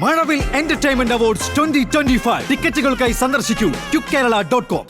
മഴവിൽ entertainment awards 2025 ടിക്കറ്റുകൾക്കായി സന്ദർശിക്കൂ qkerala.com.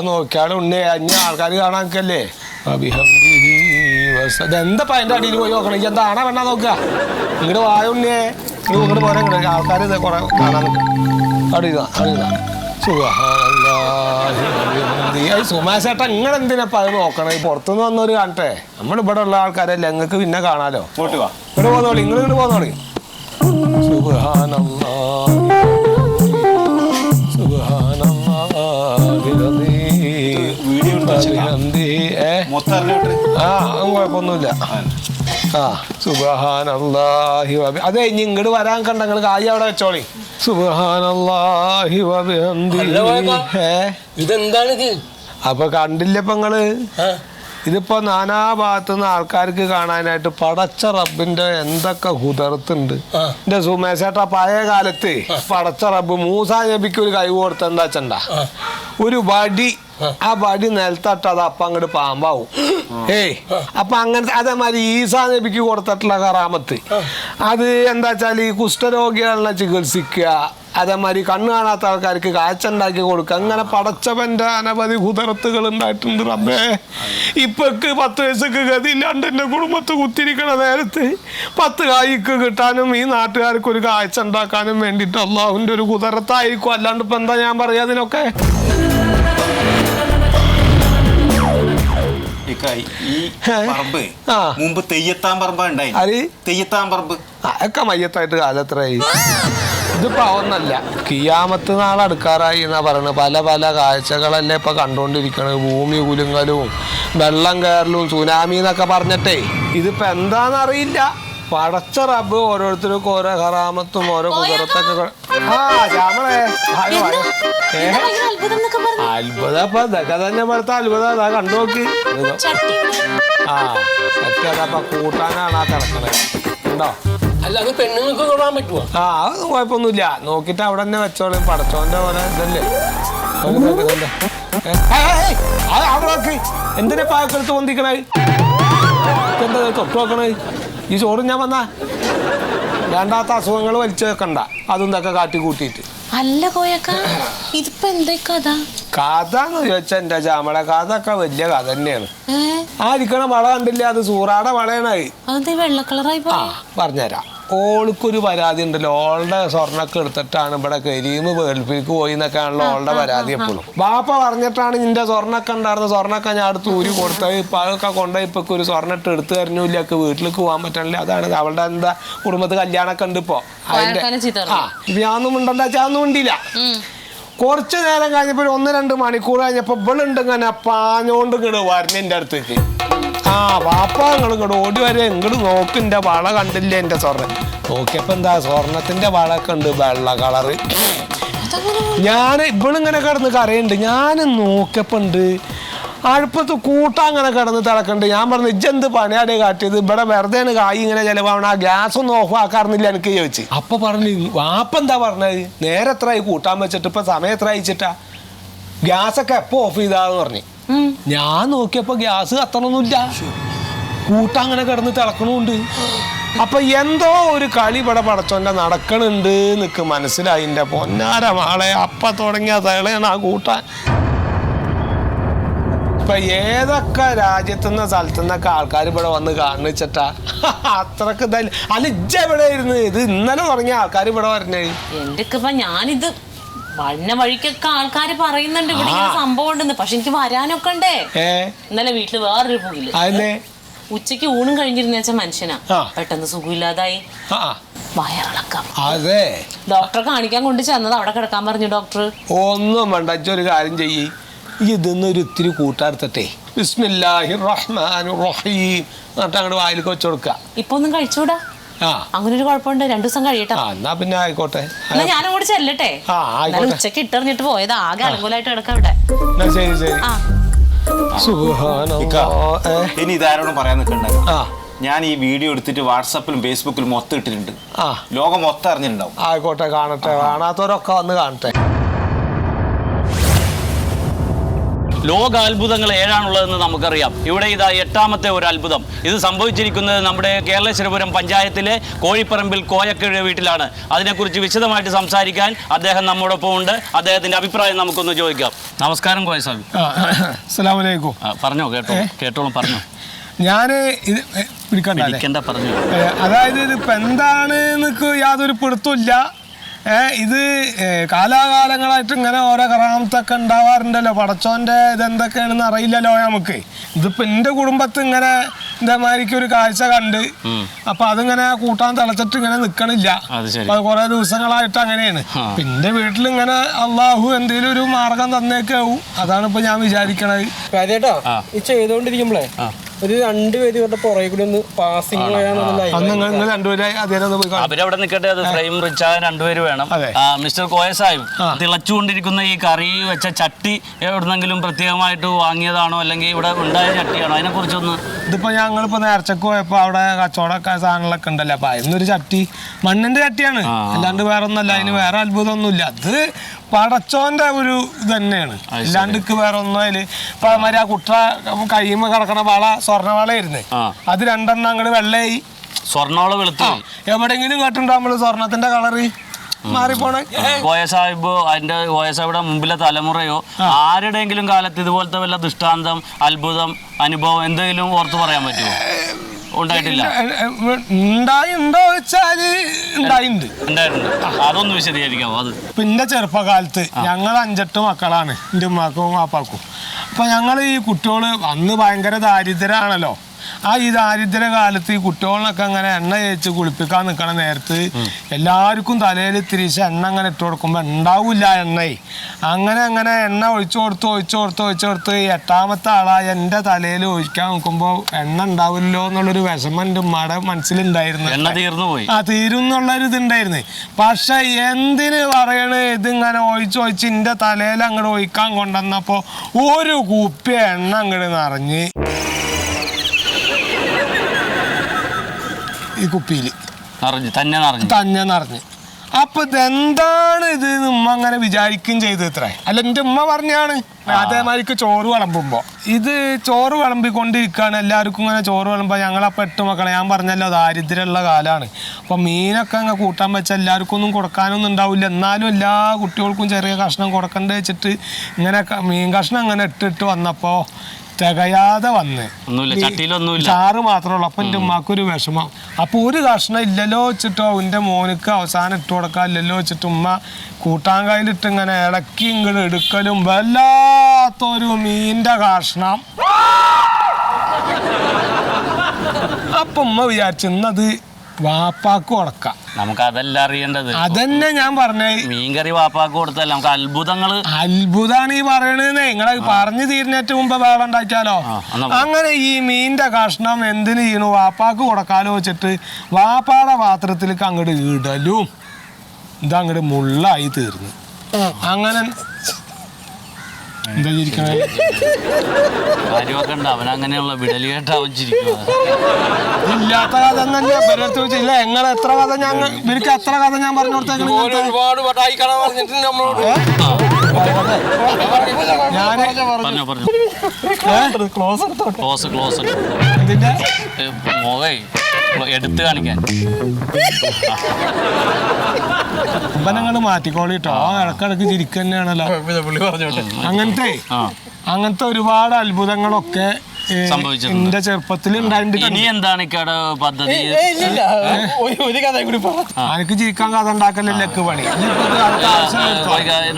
നോക്കിയാണ് ഉണ്ണി അഞ്ഞ ആൾക്കാർ കാണാനല്ലേ എന്താ അതിന്റെ അടിയിൽ പോയി നോക്കണം എന്താണോ വേണ്ട നോക്കുക ഇങ്ങോട്ട് വായ ഉണ്ണിയെ ഇങ്ങോട്ട് പോരാ ആൾക്കാർ ഇത് കുറെ കാണാൻ സുമേഷേട്ട ഇങ്ങനെ എന്തിനപ്പ അത് നോക്കണം പുറത്തുനിന്ന് വന്നവര് കാണട്ടെ നമ്മളിവിടെ ഉള്ള ആൾക്കാരല്ലേ ഞങ്ങൾക്ക് പിന്നെ കാണാലോ ഇവിടെ പോന്നോളി ഇങ്ങോട്ട് പോന്നോളി കുഴപ്പമൊന്നുമില്ല സുബ്ഹാനല്ലാഹി അതെ ഇനി ഇങ്ങോട്ട് വരാൻ കണ്ട നിങ്ങൾ കായ് അവിടെ വെച്ചോളി സുബ്ഹാനല്ലാഹി ഇതെന്താണ് അപ്പൊ കണ്ടില്ലപ്പ നിങ്ങള് ഇതിപ്പോ നാനാ ഭാഗത്തുനിന്ന് ആൾക്കാർക്ക് കാണാനായിട്ട് പടച്ച റബ്ബിന്റെ എന്തൊക്കെ കുതിർത്തുണ്ട് എന്റെ സുമേഷേട്ടാ പഴയ കാലത്ത് പടച്ച റബ്ബ് മൂസാ നബിക്ക് ഒരു കൈ കൊടുത്ത എന്താ വെച്ചണ്ട ഒരു വടി ആ വടി നിലത്തട്ട് അത് അപ്പൊ അങ്ങോട്ട് പാമ്പാവും അപ്പൊ അങ്ങനത്തെ അതേമാതിരി ഈസാ നബിക്ക് കൊടുത്തിട്ടുള്ള കറാമത്ത് അത് എന്താ വെച്ചാൽ ഈ കുഷ്ഠരോഗികളെ ചികിത്സിക്കുക അതേമാതിരി കണ്ണ് കാണാത്ത ആൾക്കാർക്ക് കാഴ്ച ഉണ്ടാക്കി കൊടുക്കുക അങ്ങനെ പടച്ചവന്റെ അനവധി കുതിർത്തുകൾ ഉണ്ടായിട്ടുണ്ട് റബ്ബേ ഇപ്പൊക്ക് 10 വയസ്സൊക്കെ ഗതിയില്ലാണ്ട് എന്റെ കുടുംബത്ത് കുത്തിരിക്കണ നേരത്ത് 10 കായ്ക്ക് കിട്ടാനും ഈ നാട്ടുകാർക്ക് ഒരു കാഴ്ച ഉണ്ടാക്കാനും വേണ്ടിയിട്ട് അള്ളാഹുവിന്റെ ഒരു കുതിർത്തായിരിക്കും അല്ലാണ്ട് ഇപ്പൊ എന്താ ഞാൻ പറയാ അതിനൊക്കെ മുമ്പ് തെയ്യത്താൻ പറമ്പ് ഉണ്ടായി തെയ്യത്താൻ പറമ്പ് ഒക്കെ മയ്യത്തായിട്ട് കാലത്രയായി ഇതിപ്പോ ഒന്നല്ല കിയാമത്ത് നാളെടുക്കാറായി എന്നാ പറയുന്നത് പല പല കാഴ്ചകളല്ലേ ഇപ്പൊ കണ്ടോണ്ടിരിക്കണത് ഭൂമി കുലുങ്ങലും വെള്ളം കയറലും സുനാമി എന്നൊക്കെ പറഞ്ഞിട്ടേ ഇതിപ്പോ എന്താന്നറിയില്ല പടച്ച റബ്ബ് ഓരോരുത്തർക്കും ഓരോ ഹറാമത്തും ഓരോ കുതിരത്തൊക്കെ അത്ഭുതം അപ്പൊ ഇതൊക്കെ തന്നെ പോലത്തെ അത്ഭുതം അതാ കണ്ടു നോക്ക് സത്യപ്പ കൂട്ടാനാണ് ആ കിടക്കണത് ഉണ്ടോ അല്ലാതെ പെണ്ണുങ്ങൾക്ക് കൊള്ളാൻ പറ്റുമോ അത് കുഴപ്പമൊന്നുമില്ല നോക്കിട്ട് അവിടെ തന്നെ വെച്ചോളൂ പടച്ചോന്റെ പോലെ ഇതല്ലേ അവിടെ എന്തിനാ പായക്കെടുത്ത് പൊന്തിക്കണേ എന്താ തൊട്ട് നോക്കണേ ഈ ചോറും ഞാൻ വന്നാ വേണ്ടാത്ത അസുഖങ്ങൾ വലിച്ചു വെക്കണ്ട അതും ഇതൊക്കെ കാട്ടി കൂട്ടിയിട്ട് അല്ല കോയക്ക ഇതിപ്പോ എന്താ കഥ കഥ എന്ന് ചോദിച്ചാ എന്റെ ചാമള കഥ ഒക്കെ വലിയ കഥ തന്നെയാണ് ആ ഇരിക്കണ വള കണ്ടില്ല അത് സൂറാടെ വളയണായി വെള്ള കളറായി പറഞ്ഞുതരാം ഓൾക്കൊരു പരാതി ഉണ്ടല്ലോ ഓളുടെ സ്വർണ്ണൊക്കെ എടുത്തിട്ടാണ് ഇവിടെ കരീമ് ഗൾഫിലേക്ക് പോയി എന്നൊക്കെയാണല്ലോ ഓളുടെ പരാതി എപ്പോഴും ബാപ്പ പറഞ്ഞിട്ടാണ് നിന്റെ സ്വർണ്ണൊക്കെ ഉണ്ടായിരുന്ന സ്വർണ്ണൊക്കെ ഞാൻ അടുത്ത് ഊരി കൊടുത്തത് ഇപ്പൊ അതൊക്കെ കൊണ്ടുപോയി ഇപ്പൊ ഒരു സ്വർണ്ണിട്ട് എടുത്തു തരുന്നില്ല വീട്ടിലേക്ക് പോകാൻ പറ്റണില്ല അതാണ് അവളുടെ എന്താ കുടുംബത്ത് കല്യാണമൊക്കെ ഉണ്ട് ഇപ്പൊ അതിന്റെ ഞാനൊന്നും ഉണ്ടല്ല ചാന്നും ഉണ്ടില്ല കുറച്ചു നേരം കഴിഞ്ഞപ്പോൾ 1-2 മണിക്കൂർ കഴിഞ്ഞപ്പോ ഇവളുണ്ട് ഇങ്ങനെ പാഞ്ഞോണ്ട് ഇങ്ങോട്ട് വരണം എന്റെ അടുത്തേക്ക് വാപ്പ നിങ്ങൾ ഇങ്ങോട്ട് ഓടി വരെ ഇങ്ങോട്ട് നോക്ക് എന്റെ വള കണ്ടില്ലേ എന്റെ സ്വർണ്ണം നോക്കിയപ്പോ എന്താ സ്വർണത്തിന്റെ വളൊക്കെ ഉണ്ട് വെള്ള കളറ് ഞാൻ ഇവളിങ്ങനെ കിടന്ന് കരയുണ്ട് ഞാൻ നോക്കിയപ്പോ ഉണ്ട് അടുപ്പത്ത് കൂട്ടാൻ അങ്ങനെ കിടന്ന് തിളക്കുന്നുണ്ട് ഞാൻ പറഞ്ഞു ഇജ്ജെന്ത് പണിയാടേ കാട്ടിയത് ഇവിടെ വെറുതെ കായ് ഇങ്ങനെ ചിലവാണ് ആ ഗ്യാസ് ഒന്നും ഓഫ് ആക്കാറുന്നില്ല എനിക്ക് ചോദിച്ചു അപ്പൊ പറഞ്ഞു വാപ്പ എന്താ പറഞ്ഞത് നേരെ എത്രയായി കൂട്ടാൻ വെച്ചിട്ട് ഇപ്പൊ സമയം എത്ര അയച്ചിട്ടാ ഗ്യാസൊക്കെ എപ്പോ ഓഫ് ചെയ്താന്ന് പറഞ്ഞു ഞാൻ നോക്കിയപ്പോ ഗ്യാസ് കത്തണമൊന്നുമില്ല കൂട്ടാൻ അങ്ങനെ കിടന്ന് തിളക്കണുണ്ട് അപ്പൊ എന്തോ ഒരു കളി ഇവിടെ പടച്ചോന്റെ നടക്കണുണ്ട് നിക്ക് മനസ്സിലായി എന്റെ പൊന്നാര മാളെ അപ്പ തുടങ്ങിയ തളയാണ് ആ കൂട്ടാൻ ഇപ്പൊ ഏതൊക്കെ രാജ്യത്തുനിന്ന് സ്ഥലത്തുനിന്നൊക്കെ ആൾക്കാർ ഇവിടെ വന്ന് കാണിച്ചിട്ടാ അത്രക്ക് അല്ല ഇജ്ജ എവിടെ ഇരുന്ന് ഇത് ഇന്നലെ തുടങ്ങിയ ആൾക്കാർ ഇവിടെ വരണേ എന്തൊക്കെ ഞാനിത് വന്ന വഴിക്കൊക്കെ ആൾക്കാര് പറയുന്നുണ്ട് ഇവിടെ സംഭവം ഉണ്ടെന്ന് പക്ഷെ എനിക്ക് വരാനൊക്കെ ഉണ്ടേ ഇന്നലെ വീട്ടില് വേറൊരു പുകില് ഉച്ചക്ക് ഊണും കഴിഞ്ഞിരുന്ന മനുഷ്യനാ പെട്ടെന്ന് സുഖമില്ലാതായി വയറിളക്കം ഡോക്ടറെ കാണിക്കാൻ കൊണ്ട് ചെന്നത് അവിടെ കിടക്കാൻ പറഞ്ഞു ഡോക്ടർ ഒന്നും വേണ്ട ഒരു കാര്യം ചെയ്യ് ഇതൊന്നൊരു ഇത്തിരി കൂട്ടാടുത്തട്ടെ ബിസ്മില്ലാഹിർ റഹ്മാനിർ റഹീം എന്നിട്ട് അങ്ങോട്ട് വായിലേക്ക് വെച്ച് കൊടുക്കുക. ഇപ്പൊ ഒന്നും കഴിച്ചൂടാ? അങ്ങനെ ഒരു കുഴപ്പമുണ്ട്. 2 ദിവസം കഴിയട്ടെ. എന്നാ പിന്നെ ആയിക്കോട്ടെ. എന്നാ ഞാനും കൂടി ചെല്ലട്ടെ. ഉച്ചക്ക് ഇട്ടെറിഞ്ഞിട്ട് പോയത് ആകെ അലങ്കോലായിട്ട് കിടക്കാം ഇവിടെ. ശരി ശരി. ഇനി ഇതാരോടും പറയാൻ നിൽക്കണ്ട. ഞാൻ ഈ വീഡിയോ എടുത്തിട്ട് വാട്സാപ്പിലും ഫേസ്ബുക്കിലും മൊത്തം ഇട്ടിട്ടുണ്ട്. ലോകം മൊത്തം അറിഞ്ഞിട്ടുണ്ടാവും. ആയിക്കോട്ടെ, കാണട്ടെ. കാണാത്തവരൊക്കെ വന്ന് കാണട്ടെ. ലോക അത്ഭുതങ്ങൾ 7 നമുക്കറിയാം. ഇവിടെ ഇതാ 8ാമത്തെ ഒരു അത്ഭുതം. ഇത് സംഭവിച്ചിരിക്കുന്നത് നമ്മുടെ കേരളേശ്വരപുരം പഞ്ചായത്തിലെ കോഴിപ്പറമ്പിൽ കോയക്കഴ വീട്ടിലാണ്. അതിനെക്കുറിച്ച് വിശദമായിട്ട് സംസാരിക്കാൻ അദ്ദേഹം നമ്മോടൊപ്പം ഉണ്ട്. അദ്ദേഹത്തിന്റെ അഭിപ്രായം നമുക്കൊന്ന് ചോദിക്കാം. നമസ്കാരം കോയ സാബ്. അസ്സലാമു അലൈക്കും. പറഞ്ഞോ, കേട്ടോളും പറഞ്ഞോ. ഞാന് ഇത് പിടിക്കണ്ട പറഞ്ഞു. അതായത് ഇതിപ്പോ എന്താണ് യാതൊരു പിടുത്തമില്ല. ഇത് കാലാകാലങ്ങളായിട്ട് ഇങ്ങനെ ഓരോ കറാമത്തൊക്കെ ഉണ്ടാവാറുണ്ടല്ലോ. പടച്ചോന്റെ ഇതെന്തൊക്കെയാണെന്ന് അറിയില്ലല്ലോ നമുക്ക്. ഇതിപ്പോ എന്റെ കുടുംബത്ത് ഇങ്ങനെ ഇതേമാതിരിക്ക് ഒരു കാഴ്ച കണ്ട് അപ്പൊ അതിങ്ങനെ കൂട്ടാൻ തിളച്ചിട്ട് ഇങ്ങനെ നിക്കണില്ല. കുറെ ദിവസങ്ങളായിട്ട് അങ്ങനെയാണ്. പിന്നെ വീട്ടിൽ ഇങ്ങനെ അള്ളാഹു എന്തെങ്കിലും ഒരു മാർഗം തന്നേക്കാവും. അതാണ് ഇപ്പൊ ഞാൻ വിചാരിക്കണത്. കാര്യേട്ടാ ഈ ചെയ്തോണ്ടിരിക്കുമ്പോഴേ ഒരു 2 പേര് ഇവരുടെ പുറകെ കൂടി ഒന്ന് പാസിംഗ് അവരവിടെ നിൽക്കട്ടെ. അത് ഫ്രെയിം റിച്ച് ആകാൻ 2 പേര് വേണം. മിസ്റ്റർ കോയ സാഹിബ്, തിളച്ചുകൊണ്ടിരിക്കുന്ന ഈ കറി വെച്ച ചട്ടി എവിടെന്നെങ്കിലും പ്രത്യേകമായിട്ട് വാങ്ങിയതാണോ അല്ലെങ്കിൽ ഇവിടെ ഉണ്ടായ ചട്ടിയാണോ? അതിനെ കുറിച്ചൊന്ന്. ഇതിപ്പോ ഞങ്ങളിപ്പോ നേർച്ചക്ക് പോയപ്പോ അവിടെ കച്ചവടമൊക്കെ സാധനങ്ങളൊക്കെ ഉണ്ടല്ലോ. അപ്പൊ അതിനൊരു ചട്ടി മണ്ണിന്റെ ചട്ടിയാണ്, അല്ലാണ്ട് വേറെ ഒന്നല്ല. അതിന് വേറെ അത്ഭുതമൊന്നുമില്ല. അത് പടച്ചോന്റെ ഒരു ഇത് തന്നെയാണ്, അല്ലാണ്ട് വേറെ ഒന്നും. അതില് ഇപ്പൊ മാതിരി ആ കുട്ട കയ്യുമ്പോ കിടക്കണ വള സ്വർണ്ണവളയായിരുന്നേ, അത് 2 അങ്ങോട്ട് വെള്ളയായി. സ്വർണ്ണവള വെളുത്തു. എവിടെങ്കിലും കേട്ടിട്ടുണ്ടോ നമ്മള് സ്വർണത്തിന്റെ കളറ് മാറിപ്പോണേ? കോയ സാഹിബിയുടെ മുമ്പിലെ തലമുറയോ ആരുടെയെങ്കിലും കാലത്ത് ഇതുപോലത്തെ വല്ല ദൃഷ്ടാന്തം, അത്ഭുതം, അനുഭവം എന്തെങ്കിലും ഓർത്തു പറയാൻ പറ്റുമോ? ഉണ്ടായിട്ടില്ല. ഉണ്ടായിണ്ടോ വെച്ചാല് ഉണ്ടായിട്ടുണ്ട്. അതൊന്ന് വിശദീകരിക്കാമോ? അത് പിന്നെ ചെറുപ്പകാലത്ത് ഞങ്ങൾ 5-8 മക്കളാണ്, എൻ്റെ ഉമ്മാക്കും വാപ്പാക്കും. അപ്പൊ ഞങ്ങൾ ഈ കുട്ടികള് അന്ന് ഭയങ്കര ദാരിദ്ര്യമാണല്ലോ. ഈ ദാരിദ്ര്യ കാലത്ത് ഈ കുട്ടികളൊക്കെ അങ്ങനെ എണ്ണ തേച്ച് കുളിപ്പിക്കാൻ നിൽക്കണ നേരത്ത് എല്ലാവർക്കും തലയിൽ തിരിച്ച് എണ്ണ അങ്ങനെ ഇട്ട് കൊടുക്കുമ്പോൾ ഉണ്ടാവില്ല എണ്ണ. അങ്ങനെ എണ്ണ ഒഴിച്ചു കൊടുത്ത് 8ാമത്തെ ആളായ എൻ്റെ തലയിൽ ഒഴിക്കാൻ നോക്കുമ്പോൾ എണ്ണ ഉണ്ടാവില്ലോ എന്നുള്ളൊരു വിഷമം എൻ്റെ ഉമ്മയുടെ മനസ്സിലുണ്ടായിരുന്നു. തീരും എന്നുള്ളൊരു ഇതുണ്ടായിരുന്നു. പക്ഷെ എന്തിന് പറയണേ, ഇതിങ്ങനെ ഒഴിച്ച് എൻ്റെ തലയിൽ അങ്ങോട്ട് ഒഴിക്കാൻ കൊണ്ടുവന്നപ്പോൾ ഒരു കുപ്പി എണ്ണ അങ്ങോട്ട് നിറഞ്ഞ് ഈ കുപ്പിയിൽ തന്നെ നിറഞ്ഞ്. അപ്പൊ ഇതെന്താണ് ഇത് ഉമ്മ അങ്ങനെ വിചാരിക്കുകയും ചെയ്ത് ഇത്ര. അല്ല, എൻ്റെ ഉമ്മ പറഞ്ഞാണ് അതേമാതിരിക്ക് ചോറ് വിളമ്പുമ്പോ ഇത് ചോറ് വിളമ്പിക്കൊണ്ടിരിക്കുകയാണ്. എല്ലാവർക്കും ഇങ്ങനെ ചോറ് വിളമ്പോ ഞങ്ങളപ്പോൾ 8 മക്കളെ, ഞാൻ പറഞ്ഞല്ലോ ദാരിദ്ര്യമുള്ള കാലമാണ്. അപ്പൊ മീനൊക്കെ അങ്ങ് കൂട്ടാൻ വെച്ചാൽ എല്ലാവർക്കും ഒന്നും കൊടുക്കാനൊന്നും ഉണ്ടാവില്ല. എന്നാലും എല്ലാ കുട്ടികൾക്കും ചെറിയ കഷ്ണം കൊടുക്കണ്ട വെച്ചിട്ട് ഇങ്ങനെ മീൻ കഷ്ണം അങ്ങനെ ഇട്ടിട്ട് വന്നപ്പോ തികയാതെ വന്ന് ചാറ് മാത്രമേ ഉള്ളൂ. അപ്പൊ എൻ്റെ ഉമ്മാക്കൊരു വിഷമം. അപ്പൊ ഒരു കഷ്ണം ഇല്ലല്ലോ വെച്ചിട്ടോ എൻ്റെ മോനിക്ക് അവസാനം ഇട്ട് കൊടുക്കാനില്ലല്ലോ വെച്ചിട്ട് ഉമ്മ കൂട്ടാൻ കയ്യിലിട്ട് ഇങ്ങനെ ഇളക്കി ഇങ്ങോട്ട് എടുക്കലും വല്ലാത്തൊരു മീൻ്റെ കഷ്ണം. അപ്പൊ ഉമ്മ വിചാരിച്ചു ഇന്നത് വാപ്പാക്ക് കൊടുക്കാം. നമുക്ക് അതല്ല അറിയേണ്ടത്. അതന്നെ ഞാൻ പറഞ്ഞേ, മീൻകറി വാപ്പാക്ക് കൊടുത്താൽ നമുക്ക് അത്ഭുതമാണ് ഈ പറയണത്. നിങ്ങളെ പറഞ്ഞു തീരുന്നേറ്റ് മുമ്പ് വേറെ ഉണ്ടാക്കിയാലോ. അങ്ങനെ ഈ മീൻ്റെ കഷ്ണം എന്തിനു ചെയ്യണു, വാപ്പാക്ക് കൊടുക്കാലോ വെച്ചിട്ട് വാപ്പാടെ പാത്രത്തിലേക്ക് അങ്ങോട്ട് ഇടലും ഇതങ്ങോട്ട് മുള്ളായി തീർന്നു. അങ്ങനെ എന്താ ചിരിക്കണേ? അവനങ്ങനെയുള്ള വിടലി കേട്ടാവച്ചിരിക്കുക. ഇല്ലാത്ത കഥ തന്നെ ചോദിച്ചില്ല. എങ്ങനെ എത്ര കഥ ഇവർക്ക് എത്ര കഥ ഞാൻ പറഞ്ഞു കൊടുത്തേക്കണ. എടുത്ത് കാണിക്കാൻ അമ്പലങ്ങൾ മാറ്റിക്കോളിട്ടോ. ഇടക്കിടക്ക് ചിരിക്ക തന്നെയാണല്ലോ. അങ്ങനത്തെ ഒരുപാട് അത്ഭുതങ്ങളൊക്കെ എന്റെ ചെറുപ്പത്തിൽ ഇനി എന്താണ് പദ്ധതി? എനിക്ക് ചിരിക്കാൻ കഥ ഉണ്ടാക്കലല്ലേ പണി.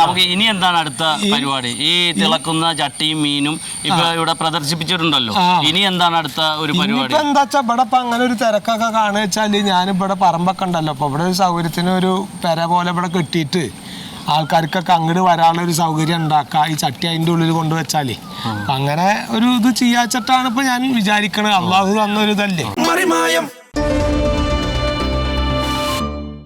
നമുക്ക് ഇനി എന്താണ് അടുത്ത പരിപാടി? ഈ തിളക്കുന്ന ചട്ടിയും മീനും ഇപ്പൊ ഇവിടെ പ്രദർശിപ്പിച്ചിട്ടുണ്ടല്ലോ. ഇനി എന്താണ് അടുത്ത ഒരു പരിപാടി? എന്താ വെച്ചാ ഇവിടെ ഇപ്പൊ അങ്ങനെ ഒരു തിരക്കൊക്കെ കാണുക വെച്ചാല് ഞാനിവിടെ പറമ്പൊക്കെ ഉണ്ടല്ലോ. അപ്പൊ ഇവിടെ ഒരു സൗകര്യത്തിന് ഒരു പെര പോലെ ഇവിടെ കെട്ടിയിട്ട് ആൾക്കാർക്കൊക്കെ അങ്ങോട്ട് വരാനുള്ള ഒരു സൗകര്യം ഉണ്ടാക്കുക ഈ ചട്ടി അതിൻ്റെ ഉള്ളിൽ കൊണ്ടുവച്ചാലേ അങ്ങനെ ഒരു ഇത് ചെയ്യാച്ചിട്ടാണ് ഇപ്പൊ ഞാൻ വിചാരിക്കണത്. അള്ളാഹു തന്നൊരു ഇതല്ലേ.